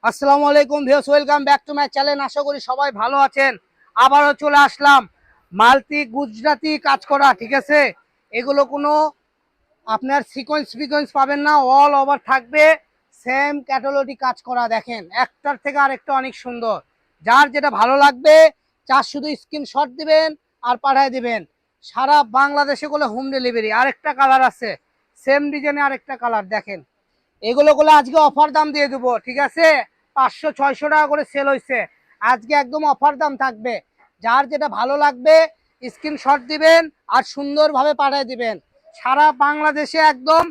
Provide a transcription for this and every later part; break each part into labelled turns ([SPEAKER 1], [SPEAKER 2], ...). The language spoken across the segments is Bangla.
[SPEAKER 1] আসসালামু আলাইকুম viewers, welcome back to my channel. আশা করি সবাই ভালো আছেন। আবারও চলে আসলাম মাল্টি গুজরাটি কাজ করা, ঠিক আছে। এগুলো কোনো আপনার সিকোয়েন্স পাবেন না, অল ওভার থাকবে সেম ক্যাটালজি কাজ করা। দেখেন একটার থেকে আরেকটা অনেক সুন্দর। যার যেটা ভালো লাগবে চার শুধু স্ক্রিনশট দিবেন আর পাঠিয়ে দিবেন। সারা বাংলাদেশে গুলো হোম ডেলিভারি। আরেকটা কালার আছে সেম ডিজাইনে, আরেকটা কালার দেখেন। এগুলো গুলো আজকে অফার দাম দিয়ে দেবো, ঠিক আছে। 500-600 টাকা করে সেল হয়েছে, আজকে একদম অফার দাম থাকবে। যার যেটা ভালো লাগবে স্ক্রিনশট দিবেন আর সুন্দরভাবে পাঠিয়ে দিবেন। সারা বাংলাদেশে একদম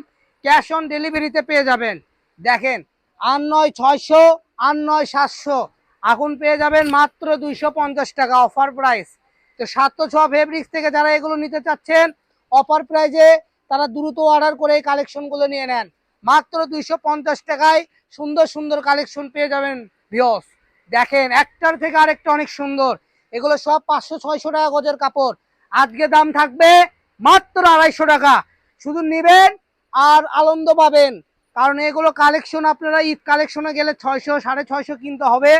[SPEAKER 1] ক্যাশ অন ডেলিভারিতে পেয়ে যাবেন। দেখেন 89600, 89700 এখন পেয়ে যাবেন মাত্র 250 টাকা অফার প্রাইস। তো 706 ফেব্রিক্স থেকে যারা এগুলো নিতে চাচ্ছেন অফার প্রাইজে, তারা দ্রুত অর্ডার করে এই কালেকশনগুলো নিয়ে নেন। মাত্র 250 টাকায় সুন্দর সুন্দর কালেকশন পেয়ে যাবেন ভিউয়ার্স। দেখেন একটার থেকে আরেকটা অনেক সুন্দর। এগুলো সব 500-600 টাকা গজের কাপড়। আজকে দাম থাকবে মাত্র 250 টাকা। শুধু নেবেন আর আনন্দ পাবেন, কারণ এগুলো কালেকশন আপনারা ঈদ কালেকশনে গেলে 600-650 কিনতে হবে।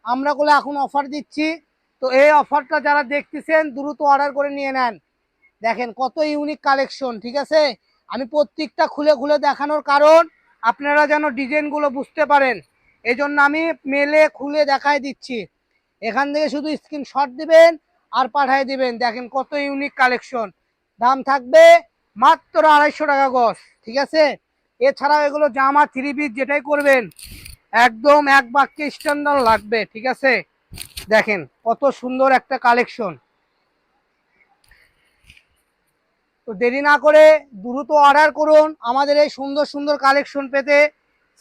[SPEAKER 1] আমরা গুলো এখন অফার দিচ্ছি। তো এই অফারটা যারা দেখতেছেন দ্রুত অর্ডার করে নিয়ে নেন। দেখেন কত ইউনিক কালেকশন, ঠিক আছে। আমি প্রত্যেকটা খুলে খুলে দেখানোর কারণ আপনারা যেন ডিজাইনগুলো বুঝতে পারেন, এই জন্য আমি মেলে খুলে দেখাই দিচ্ছি। এখান থেকে শুধু স্ক্রিনশট দিবেন আর পাঠিয়ে দিবেন। দেখেন কত ইউনিক কালেকশন। দাম থাকবে মাত্র 250 টাকা গজ, ঠিক আছে। এছাড়া এগুলো জামা থ্রি পিস যেটাই করবেন একদম এক বাক্যে স্ট্যান্ডার্ড লাগবে, ঠিক আছে। দেখেন কত সুন্দর একটা কালেকশন। তো দেরি না করে দ্রুত অর্ডার করুন। আমাদের এই সুন্দর সুন্দর কালেকশন পেতে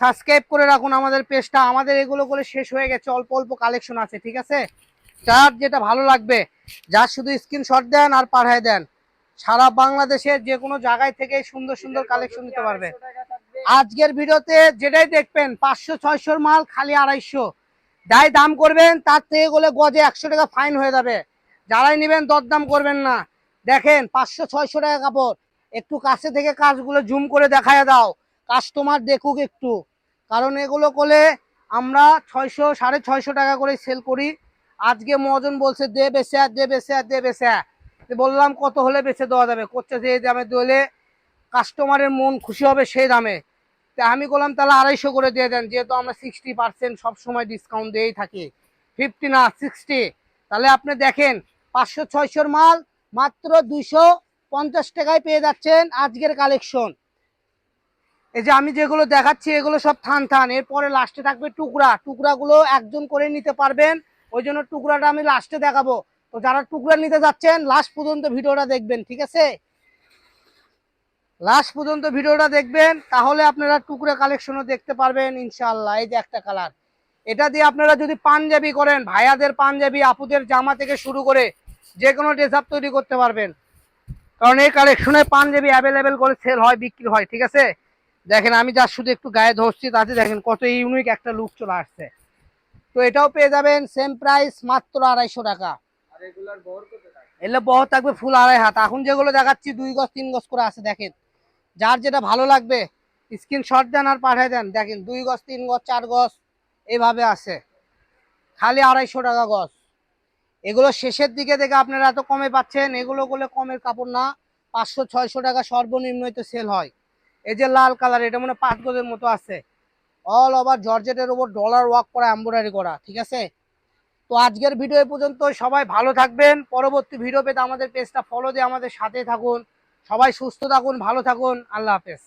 [SPEAKER 1] সাবস্ক্রাইব করে রাখুন আমাদের পেজটা। আমাদের এগুলো করে শেষ হয়ে গেছে, অল্প অল্প কালেকশন আছে, ঠিক আছে। যার যেটা ভালো লাগবে, যার শুধু স্ক্রিনশট দেন আর পাঠিয়ে দেন। সারা বাংলাদেশের যে কোনো জায়গায় থেকে সুন্দর সুন্দর কালেকশন নিতে পারবে। আজকের ভিডিওতে যেটাই দেখবেন 500-600 মাল খালি 250। যাই দাম করবেন তার থেকে গেলে গজে 100 টাকা ফাইন হয়ে যাবে। যারাই নেবেন দরদাম করবেন না। দেখেন 500-600 টাকা কাপড়। একটু কাছে থেকে কাজগুলো জুম করে দেখায় দাও, কাস্টমার দেখুক একটু। কারণ এগুলো করলে আমরা 600-650 টাকা করে সেল করি। আজকে মহাজন বলছে দে বেচে আর দে বেচে আর দে বেচে। বললাম কত হলে বেচে দেওয়া যাবে, করছে যে দামে দিলে কাস্টমারের মন খুশি হবে সেই দামে। তা আমি বললাম তাহলে 250 করে দিয়ে দেন, যেহেতু আমরা 60% সবসময় ডিসকাউন্ট দিয়েই থাকি, 50 না 60। তাহলে আপনি দেখেন 500-600 মাল মাত্র 250 টাকায় পেয়ে যাচ্ছেন আজকের কালেকশন। এই যে আমি যেগুলো দেখাচ্ছি এগুলো সব থান থান, এরপরে লাস্টে থাকবে টুকরা। টুকরাগুলো একজন করে নিতে পারবেন, ওই জন্য টুকরাটা আমি লাস্টে দেখাবো। তো যারা টুকরা নিতে যাচ্ছেন লাস্ট পর্যন্ত ভিডিওটা দেখবেন, ঠিক আছে। লাস্ট পর্যন্ত ভিডিওটা দেখবেন, তাহলে আপনারা টুকরা কালেকশনও দেখতে পারবেন ইনশাআল্লাহ। এই যে একটা কালার, এটা দিয়ে আপনারা যদি পাঞ্জাবি করেন, ভাইয়াদের পাঞ্জাবি, আপুদের জামা থেকে শুরু করে যে কোনো ড্রেস আপ তৈরি করতে পারবেন। কারণ এই কালেকশনে পাঞ্জাবি অ্যাভেলেবেল করে সেল হয়, বিক্রি হয়, ঠিক আছে। দেখেন আমি যার শুধু একটু গায়ে ধরছি তাতে দেখেন কত ইউনিক একটা লুক চলে আসছে। তো এটাও পেয়ে যাবেন সেম প্রাইস মাত্র 250 টাকা। এগুলো বহর থাকবে ফুল 2.5 হাত। এখন যেগুলো দেখাচ্ছি 2 গজ 3 গজ করে আছে। দেখেন যার যেটা ভালো লাগবে স্ক্রিনশট দেন আর পাঠিয়ে দেন। দেখেন 2 গজ 3 গজ 4 গজ এইভাবে আছে, খালি 250 টাকা গজ। এগুলো শেষের দিকে দেখে আপনারা এত কমে পাচ্ছেন, এগুলো করলে কমের কাপড় না। 500-600 টাকা সর্বনিম্ন তো সেল হয়। এই যে লাল কালার, এটা মানে 5 গজের মতো আছে, অল ওভার জর্জেটের উপর ডলার ওয়ার্ক করা, এমব্রয়ডারি করা, ঠিক আছে। তো আজকের ভিডিও এ পর্যন্ত। সবাই ভালো থাকবেন। পরবর্তী ভিডিও পেতে আমাদের পেজটা ফলো দিয়ে আমাদের সাথে থাকুন। সবাই সুস্থ থাকুন, ভালো থাকুন। আল্লাহ হাফেজ।